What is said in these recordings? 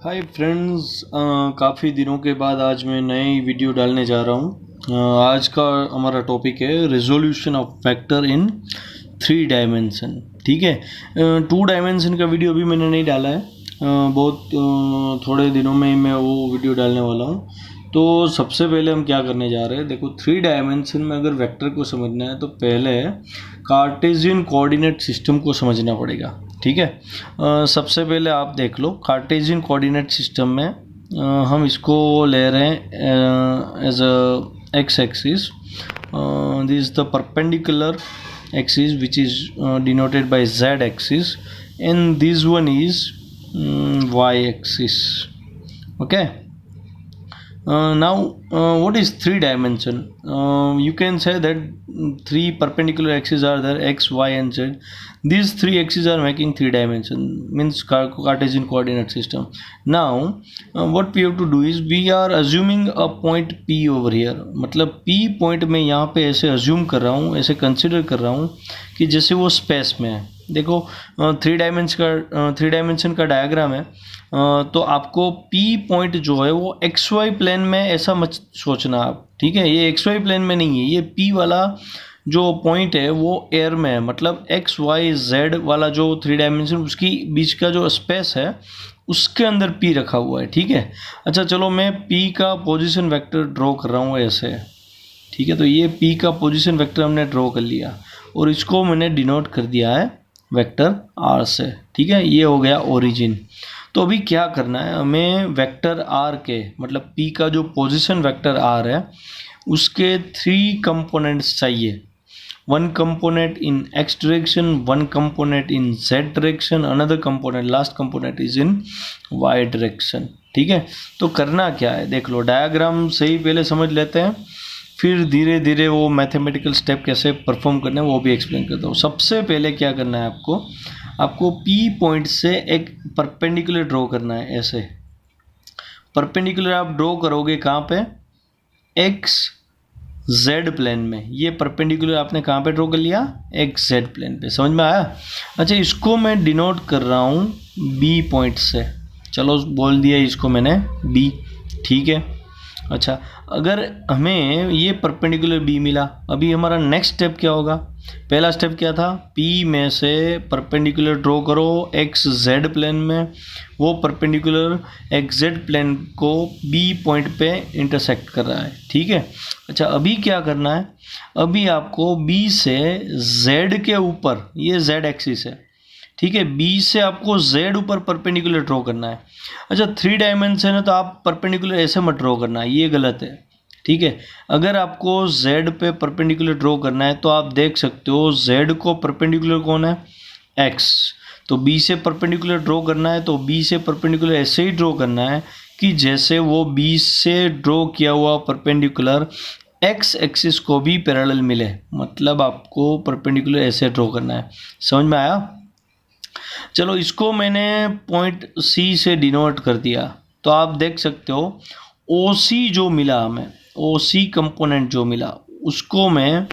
Hi friends, काफ़ी दिनों के बाद आज मैं नई वीडियो डालने जा रहा हूँ। आज का हमारा टॉपिक है resolution of vector in 3 dimension. ठीक है, 2 डायमेंशन का वीडियो अभी मैंने नहीं डाला है। बहुत थोड़े दिनों में मैं वो वीडियो डालने वाला हूँ। तो सबसे पहले हम क्या करने जा रहे हैं, देखो 3 डायमेंशन में अगर वेक्टर को समझना है तो पहले कार्टेशियन कोऑर्डिनेट सिस्टम को समझना पड़ेगा। ठीक है, सबसे पहले आप देख लो कार्टेशियन कोऑर्डिनेट सिस्टम में हम इसको ले रहे हैं as a x axis. This is the perpendicular axis which is denoted by z axis, and this one is y axis. Okay. Now what is 3 dimension? You can say that 3 perpendicular axes are there, x, y and z. These 3 axes are making 3 dimension, means Cartesian coordinate system. Now what we have to do is we are assuming a point P over here. मतलब P point में यहाँ पे ऐसे assume कर रहा हूँ, ऐसे consider कर रहा हूँ कि जैसे वो space में है। देखो 3 डायमेंशन का डायग्राम है। तो आपको P पॉइंट जो है वो XY प्लेन में ऐसा मत सोचना आप। ठीक है, ये XY प्लेन में नहीं है, ये P वाला जो पॉइंट है वो एयर में है। मतलब XYZ वाला जो 3 डायमेंशन उसकी बीच का जो स्पेस है उसके अंदर P रखा हुआ है। ठीक है, अच्छा चलो मैं P का पोजीशन वेक्टर ड्रॉ कर रहा हूँ ऐसे। ठीक है, तो ये P का पोजीशन वेक्टर हमने ड्रॉ कर लिया और इसको मैंने डिनोट कर दिया है वेक्टर R से। ठीक है, ये हो गया ओरिजिन। तो अभी क्या करना है, हमें वेक्टर R के मतलब P का जो पोजीशन वेक्टर R है उसके 3 कंपोनेंट्स चाहिए। 1 component in x direction, 1 component in z direction, another component, last component is in y direction। ठीक है, तो करना क्या है देख लो, डायग्राम से ही पहले समझ लेते हैं, फिर धीरे धीरे वो मैथमेटिकल स्टेप कैसे परफॉर्म करना है वो भी एक्सप्लेन करता हूँ। सबसे पहले क्या करना है आपको P पॉइंट से एक परपेंडिकुलर ड्रॉ करना है। ऐसे परपेंडिकुलर आप ड्रॉ करोगे कहाँ पे, एक्स जेड प्लेन में। ये परपेंडिकुलर आपने कहाँ पे ड्रॉ कर लिया, एक्स जेड प्लेन पे। समझ में आया? अच्छा, इसको मैं डिनोट कर रहा हूँ B पॉइंट से। चलो बोल दिया इसको मैंने B। ठीक है, अच्छा अगर हमें ये परपेंडिकुलर B मिला, अभी हमारा नेक्स्ट स्टेप क्या होगा, पहला स्टेप क्या था, P में से परपेंडिकुलर ड्रॉ करो एक्स जेड प्लेन में, वो परपेंडिकुलर एक्स जेड प्लेन को B पॉइंट पे इंटरसेक्ट कर रहा है। ठीक है, अच्छा अभी क्या करना है, अभी आपको B से Z के ऊपर, ये Z एक्सिस है। ठीक है, B से आपको Z ऊपर परपेंडिकुलर ड्रॉ करना है। अच्छा 3 डायमेंशन है तो आप परपेंडिकुलर ऐसे मत ड्रॉ करना, ये गलत है। ठीक है, अगर आपको Z पे परपेंडिकुलर ड्रॉ करना है तो आप देख सकते हो Z को परपेंडिकुलर कौन है, X। तो B से परपेंडिकुलर ड्रॉ करना है तो B से परपेंडिकुलर ऐसे ही ड्रॉ करना है कि जैसे वो B से ड्रॉ किया हुआ परपेंडिकुलर एक्स एक्सिस को भी पैरेलल मिले। मतलब आपको परपेंडिकुलर ऐसे ड्रॉ करना है। समझ में आया? चलो इसको मैंने पॉइंट C से डिनोट कर दिया, तो आप देख सकते हो OC जो मिला हमें, OC कंपोनेंट जो मिला उसको मैं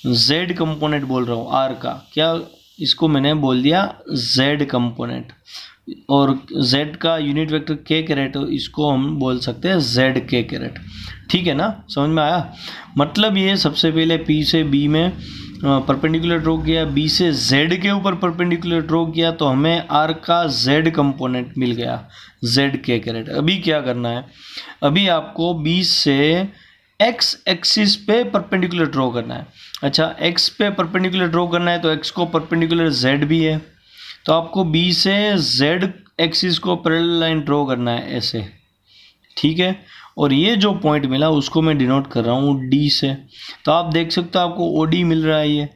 Z कंपोनेंट बोल रहा हूँ R का। क्या, इसको मैंने बोल दिया Z कंपोनेंट, और Z का यूनिट वेक्टर K कैरेट, इसको हम बोल सकते हैं ZK कैरेट। ठीक है ना, समझ में आया? मतलब ये सबसे पहले P से B में परपेंडिकुलर ड्रॉ किया, B से Z के ऊपर परपेंडिकुलर ड्रॉ किया, तो हमें R का Z कंपोनेंट मिल गया ZK कैरेट। अभी क्या करना है, अभी आपको B से X एक्सिस पे परपेंडिकुलर ड्रॉ करना है। अच्छा X पे परपेंडिकुलर ड्रॉ करना है तो X को परपेंडिकुलर Z भी है, तो आपको B से Z एक्सिस को पैरेलल लाइन ड्रॉ करना है ऐसे। ठीक है, और ये जो पॉइंट मिला उसको मैं डिनोट कर रहा हूँ D से। तो आप देख सकते हो आपको OD मिल रहा है ये,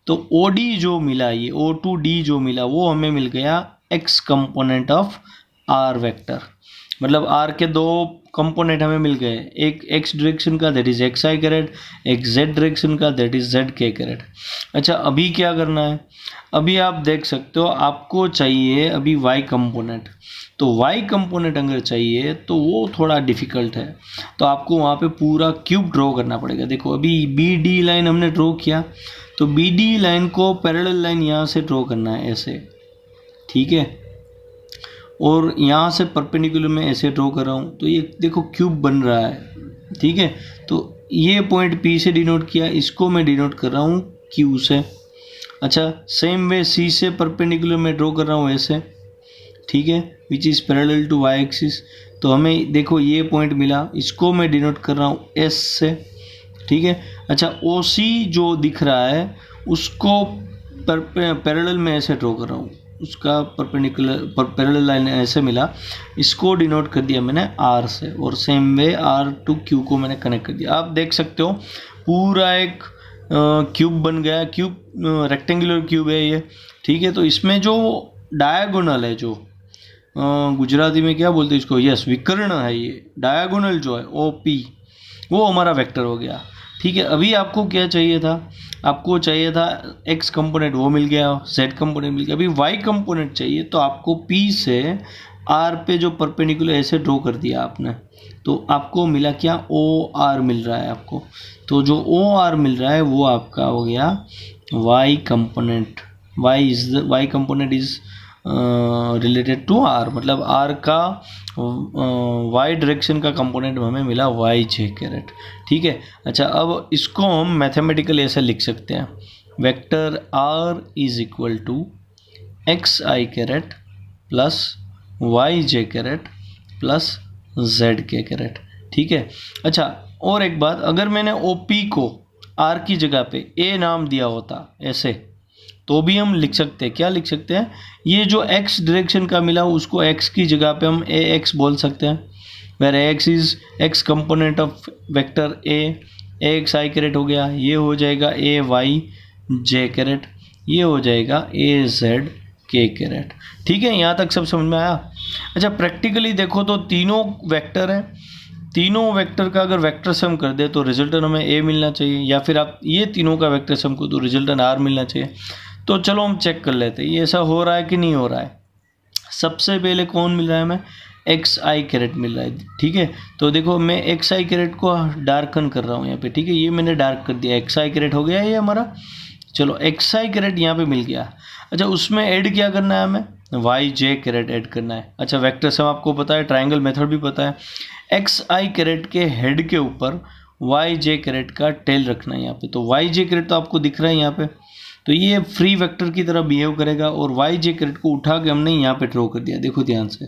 तो OD जो मिला, ये O2D जो मिला वो हमें मिल गया X component of R vector. मतलब R के 2 कंपोनेंट हमें मिल गए, एक X डायरेक्शन का दैट इज XI कैरेट, एक Z डायरेक्शन का दैट इज ZK कैरेट। अच्छा अभी क्या करना है, अभी आप देख सकते हो आपको चाहिए अभी Y कंपोनेंट। तो Y कंपोनेंट अगर चाहिए तो वो थोड़ा डिफ़िकल्ट है, तो आपको वहाँ पे पूरा क्यूब ड्रॉ करना पड़ेगा। देखो अभी BD लाइन हमने ड्रॉ किया, तो BD लाइन को पैरेलल लाइन यहाँ से ड्रॉ करना है ऐसे। ठीक है, और यहाँ से परपेंडिकुलर में ऐसे ड्रॉ कर रहा हूँ, तो ये देखो क्यूब बन रहा है, ठीक है। तो ये पॉइंट P से डिनोट किया, इसको मैं डिनोट कर रहा हूँ Q से। अच्छा, सेम वे C से परपेंडिकुलर में ड्रॉ कर रहा हूँ ऐसे, ठीक है, which is parallel to y axis. तो हमें देखो ये पॉइंट मिला, इसको मैं डिनोट कर रहा हूँ S से, ठीक है। अच्छा, OC जो दिख रहा है उसको पैरेलल में ऐसे ड्रॉ कर रहा हूँ, उसका परपेंडिकुलर पैरेलल लाइन ऐसे मिला, इसको डिनोट कर दिया मैंने R से, और same way R to Q को मैंने कनेक्ट कर दिया। आप देख सकते हो पूरा एक क्यूब बन गया, क्यूब रेक्टेंगुलर क्यूब है ये, ठीक है। तो इसमें जो डायगोनल है, जो गुजराती में क्या बोलते हैं इसको, यस, विकर्ण है, ये डायगोनल जो है OP, वो हमारा वेक्टर हो गया, ठीक है। अभी आपको क्या चाहिए था, आपको चाहिए था x कंपोनेंट, वो मिल गया, z कंपोनेंट मिल गया, अभी y कंपोनेंट चाहिए। तो आपको P से R पे जो परपेंडिकुलर ऐसे ड्रॉ कर दिया आपने, तो आपको मिला क्या, OR मिल रहा है आपको। तो जो OR मिल रहा है वो आपका हो गया y component. y component is related to R, मतलब R का y डायरेक्शन का कंपोनेंट हमें मिला yj कैरेट, ठीक है। अच्छा, अब इसको हम मैथमेटिकली ऐसे लिख सकते हैं, vector R is equal to xi caret plus yj caret plus zk caret, ठीक है। अच्छा, और एक बात, अगर मैंने OP को R की जगह पे A नाम दिया होता ऐसे, तो भी हम लिख सकते हैं, क्या लिख सकते हैं, ये जो x डायरेक्शन का मिला उसको x की जगह पे हम ax बोल सकते हैं, where ax is x component of vector ax i caret हो गया, ये हो जाएगा ay j कैरेट, ये हो जाएगा az k कैरेट, ठीक है। यहाँ तक सब समझ में आया। अच्छा, प्रैक्टिकली देखो तो तीनों वेक्टर हैं, तीनों वेक्टर का अगर वेक्टर सम कर दे तो रिजल्टेंट हमें a मिलना चाहिए, या फिर आप ये तीनों का वेक्टर सम को तो रिजल्टेंट r मिलना चाहिए। तो चलो हम चेक कर लेते हैं ये ऐसा हो रहा है कि नहीं हो रहा है। सबसे पहले कौन मिल रहा है हमें, xi कैरेट मिल रहा है, ठीक है। तो देखो मैं xi कैरेट को डार्कन कर रहा हूँ यहाँ पे, ठीक है, ये मैंने डार्क कर दिया, xi कैरेट हो गया ये हमारा। चलो xi कैरेट यहाँ पे मिल गया। अच्छा, उसमें ऐड क्या करना है हमें, yj कैरेट ऐड करना है। अच्छा, वेक्टर सम आपको पता है, ट्रायंगल मेथड भी पता है। xi कैरेट के हेड के ऊपर yj कैरेट का टेल रखना है यहाँ पे। तो yj कैरेट तो आपको दिख रहा है यहाँ पे, तो ये फ्री वेक्टर की तरह बिहेव करेगा, और yj कैरेट को उठा के हमने यहाँ पे ड्रॉ कर दिया। देखो ध्यान से,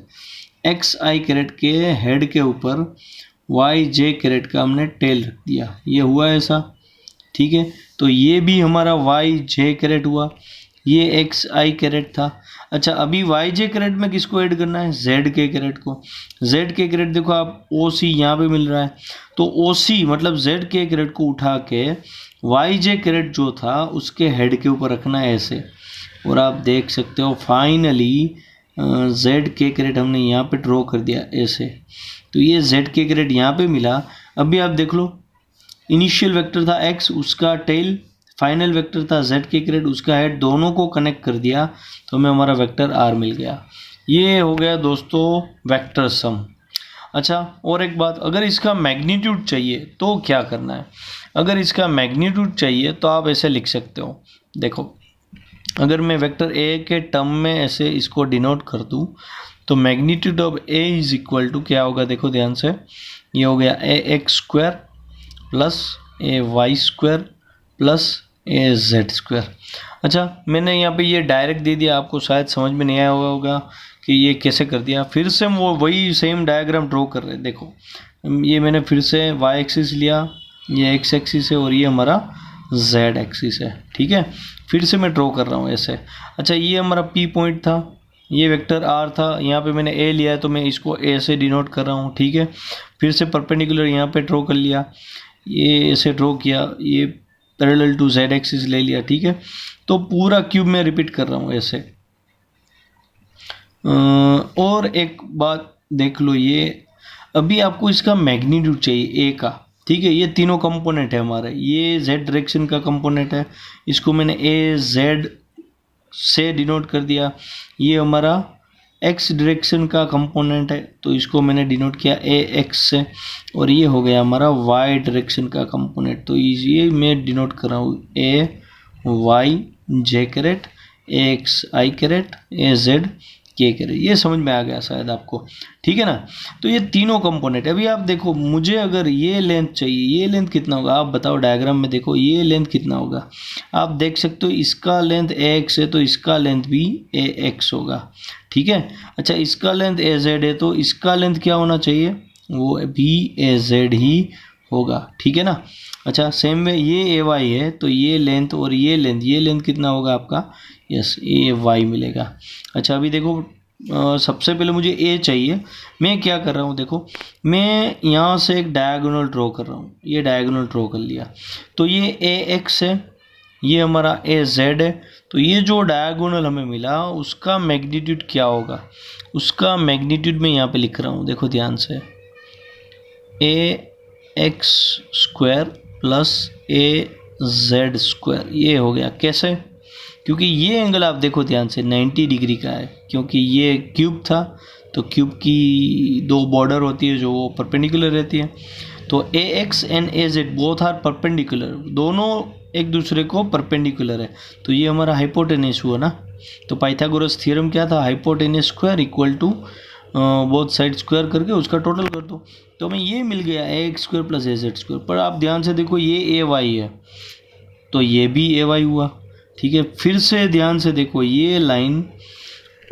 xi कैरेट के हेड के ऊपर yj कैरेट का हमने टेल रख दिया, ये हुआ ऐसा, ठीक है। तो ये भी हमारा yj कैरेट हुआ, ये xi कैरेट था। अच्छा, अभी yj कैरेट में किसको ऐड करना है, zk कैरेट को। zk कैरेट देखो आप OC यहाँ पे मिल रहा है, तो OC मतलब zk कैरेट को उठा के yj कैरेट जो था उसके हेड के ऊपर रखना है ऐसे, और आप देख सकते हो फाइनली zk कैरेट हमने यहाँ पे ड्रॉ कर दिया ऐसे। तो ये zk कैरेट यहाँ पे मिला। अभी आप देख लो, इनिशियल वेक्टर था x, उसका टेल, फाइनल वेक्टर था zk कैरेट, उसका हेड, दोनों को कनेक्ट कर दिया तो हमें हमारा वेक्टर r मिल गया। ये हो गया दोस्तों वेक्टर सम। अच्छा, और एक बात, अगर इसका मैग्नीट्यूड चाहिए तो क्या करना है, अगर इसका मैग्नीट्यूड चाहिए तो आप ऐसे लिख सकते हो, देखो अगर मैं वेक्टर a के टर्म में ऐसे इसको डिनोट कर दूं, तो magnitude of a is equal to क्या होगा, देखो ध्यान से, ये हो गया ax square plus ay square plus az square. अच्छा, मैंने यहाँ पे ये डायरेक्ट दे दिया, आपको शायद समझ में नहीं आया होगा कि ये कैसे कर दिया। फिर से हम वो वही सेम डायग्राम ड्रॉ कर रहे हैं। देखो ये मैंने फिर से y एक्सिस लिया, ये x एक्सिस है, और ये हमारा z एक्सिस है, ठीक है। फिर से मैं ड्रॉ कर रहा हूँ ऐसे। अच्छा, ये हमारा P पॉइंट था, ये वेक्टर R था, यहाँ पे मैंने A लिया है तो मैं इसको A से डिनोट कर रहा हूँ, ठीक है। फिर से परपेंडिकुलर यहाँ पे ड्रॉ कर लिया, ये ऐसे ड्रॉ किया, ये पैरेलल टू z एक्सिस ले लिया, ठीक है। तो पूरा क्यूब में रिपीट कर रहा हूँ ऐसे। और एक बात देख लो, ये अभी आपको इसका मैग्नीट्यूड चाहिए a का, ठीक है। ये तीनों कंपोनेंट है हमारे, ये z डायरेक्शन का कंपोनेंट है, इसको मैंने a z से डिनोट कर दिया। ये हमारा x डायरेक्शन का कंपोनेंट है, तो इसको मैंने डिनोट किया ax से, और ये हो गया हमारा y डायरेक्शन का कंपोनेंट, तो ये मैं डिनोट कर रहा हूँ ay j caret, ax i caret, az के करे। ये समझ में आ गया शायद आपको, ठीक है ना। तो ये तीनों कंपोनेंट। अभी आप देखो, मुझे अगर ये लेंथ चाहिए, ये लेंथ कितना होगा आप बताओ, डायग्राम में देखो ये लेंथ कितना होगा। आप देख सकते हो इसका लेंथ ax है तो इसका लेंथ भी ax होगा, ठीक है। अच्छा, इसका लेंथ az है तो इसका लेंथ क्या होना चाहिए, वो भी az ही होगा, ठीक है ना। अच्छा, सेम वे ये ay है तो ये लेंथ और ये लेंथ कितना होगा आपका, यस ay मिलेगा। अच्छा, अभी देखो सबसे पहले मुझे a चाहिए। मैं क्या कर रहा हूँ, देखो मैं यहाँ से एक डायगोनल ड्रॉ कर रहा हूँ, ये डायगोनल ड्रॉ कर लिया तो ये ax है, ये हमारा az है। तो ये जो डायगोनल हमें मिला उसका मैग्नीट्यूड क्या होगा, उसका मैग्नीट्यूड मैं यहाँ पे लिख रहा हूँ, देखो ध्यान से, ax square plus az square, ये हो गया। कैसे, क्योंकि ये एंगल आप देखो ध्यान से 90 डिग्री का है, क्योंकि ये क्यूब था तो क्यूब की दो बॉर्डर होती है जो वो परपेंडिकुलर रहती है। तो ax and az both are perpendicular, दोनों एक दूसरे को परपेंडिकुलर है। तो ये हमारा हाइपोटेन्यूस हुआ ना। तो पाइथागोरस थ्योरम क्या था, hypotenuse square equal to both side square करके उसका टोटल कर दो। तो हमें ये मिल गया ax square plus az square. पर आप ध्यान से देखो ये ay है तो ये भी ay हुआ, ठीक है। फिर से ध्यान से देखो ये लाइन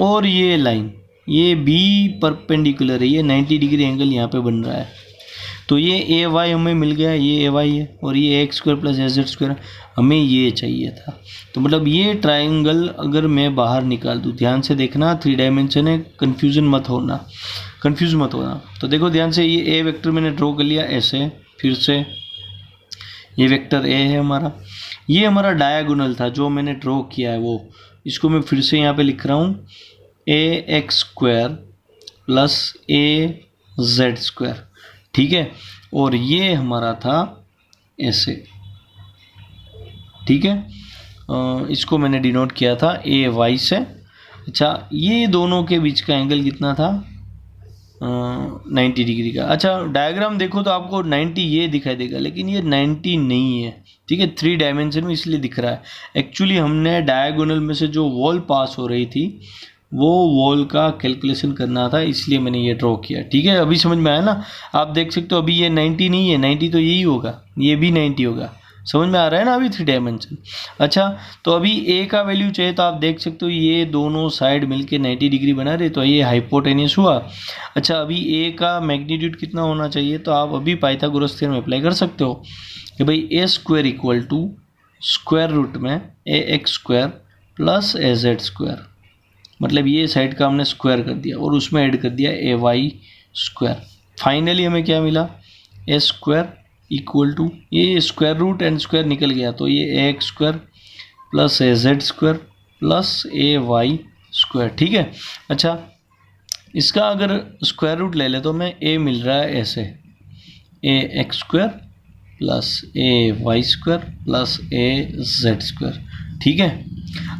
और ये लाइन, ये भी परपेंडिकुलर है, ये 90 डिग्री एंगल यहाँ पे बन रहा है। तो ये ay हमें मिल गया, ये ay है और ये ax square plus az square हमें ये चाहिए था। तो मतलब ये ट्राइंगल अगर मैं बाहर निकाल दूँ, ध्यान से देखना, 3 डायमेंशन है, कंफ्यूज मत होना। तो देखो ध्यान से, ये a वेक्टर मैंने ड्रॉ कर लिया ऐसे, फिर से ये वेक्टर a है हमारा, ये हमारा डायगोनल था जो मैंने ड्रॉ किया है वो, इसको मैं फिर से यहाँ पे लिख रहा हूँ ax square plus az square, ठीक है। और ये हमारा था ऐसे, ठीक है। इसको मैंने डिनोट किया था ay से। अच्छा, ये दोनों के बीच का एंगल कितना था, 90 डिग्री का। अच्छा, डायग्राम देखो तो आपको 90 ये दिखाई देगा, लेकिन ये 90 नहीं है, ठीक है। 3 डायमेंशन में इसलिए दिख रहा है। एक्चुअली हमने डायगोनल में से जो वॉल पास हो रही थी वो वॉल का कैलकुलेशन करना था, इसलिए मैंने ये ड्रॉ किया, ठीक है। अभी समझ में आया ना। आप देख सकते हो अभी ये 90 नहीं है, 90 तो यही होगा, ये भी 90 होगा, समझ में आ रहा है ना अभी 3 डायमेंशन। अच्छा, तो अभी a का वैल्यू चाहिए तो आप देख सकते हो ये दोनों साइड मिलके 90 डिग्री बना रहे, तो ये हाइपोटेन्यूस हुआ। अच्छा, अभी a का मैग्नीट्यूड कितना होना चाहिए, तो आप अभी पाइथागोरस थ्योरम अप्लाई कर सकते हो कि भाई a square equal to square root में ax square plus az square, मतलब ये साइड का हमने स्क्वायर कर दिया और उसमें ऐड कर दिया ay स्क्वायर। फाइनली हमें क्या मिला, a स्क्वायर इक्वल टू, ये स्क्वायर रूट एंड स्क्वायर निकल गया तो ये ax square plus az square plus ay square, ठीक है। अच्छा, इसका अगर स्क्वायर रूट ले ले तो हमें a मिल रहा है ऐसे, ax square plus ay square plus az square, ठीक है।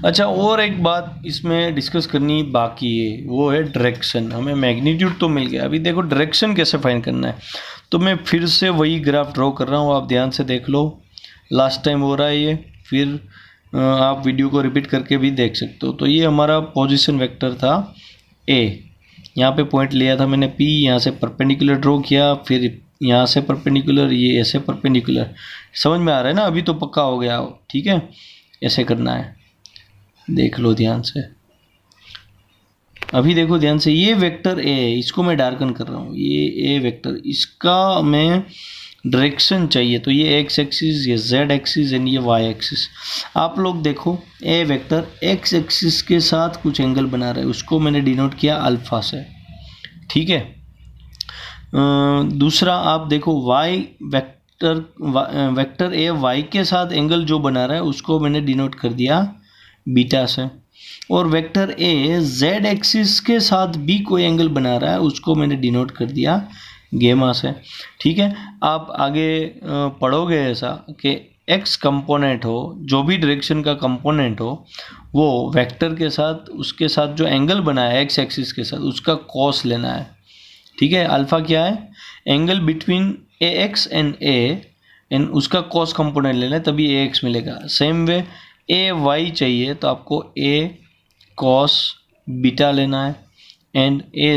अच्छा, और एक बात इसमें डिस्कस करनी बाकी है, वो है डायरेक्शन। हमें मैग्नीट्यूड तो मिल गया, अभी देखो डायरेक्शन कैसे फाइंड करना है। तो मैं फिर से वही ग्राफ ड्रॉ कर रहा हूँ, आप ध्यान से देख लो, लास्ट टाइम हो रहा है ये, फिर आप वीडियो को रिपीट करके भी देख सकते हो। तो ये हमारा पोजीशन वेक्टर था a, यहाँ पे पॉइंट लिया था मैंने p, यहाँ से परपेंडिकुलर ड्रॉ किया, फिर यहाँ से परपेंडिकुलर, ये ऐसे परपेंडिकुलर, समझ में आ रहा है ना, अभी तो पक्का हो गया, ठीक है। ऐसे करना है, देख लो ध्यान से। अभी देखो ध्यान से, ये वेक्टर a है, इसको मैं डार्कन कर रहा हूँ, ये a वेक्टर, इसका मैं डायरेक्शन चाहिए। तो ये x एक्सिस, ये z एक्सिस एंड ये y एक्सिस। आप लोग देखो, a वेक्टर x एक्सिस के साथ कुछ एंगल बना रहा है, उसको मैंने डिनोट किया अल्फा से, ठीक है। दूसरा आप देखो y वेक्टर a y के साथ एंगल जो बना रहा है उसको मैंने डिनोट कर दिया बीटा से। और वेक्टर a z एक्सिस के साथ भी कोई एंगल बना रहा है उसको मैंने डिनोट कर दिया गेमा से, ठीक है। आप आगे पढ़ोगे ऐसा कि x कंपोनेंट हो, जो भी डायरेक्शन का कंपोनेंट हो, वो वेक्टर के साथ, उसके साथ जो एंगल बना है x एक्सिस के साथ, उसका कॉस लेना है, ठीक है। अल्फा क्या है, angle between ax and a, and उसका कॉस कंपोनेंट लेना है, तभी ax मिलेगा। सेम वे ay चाहिए तो आपको a cos बीटा लेना है एंड ए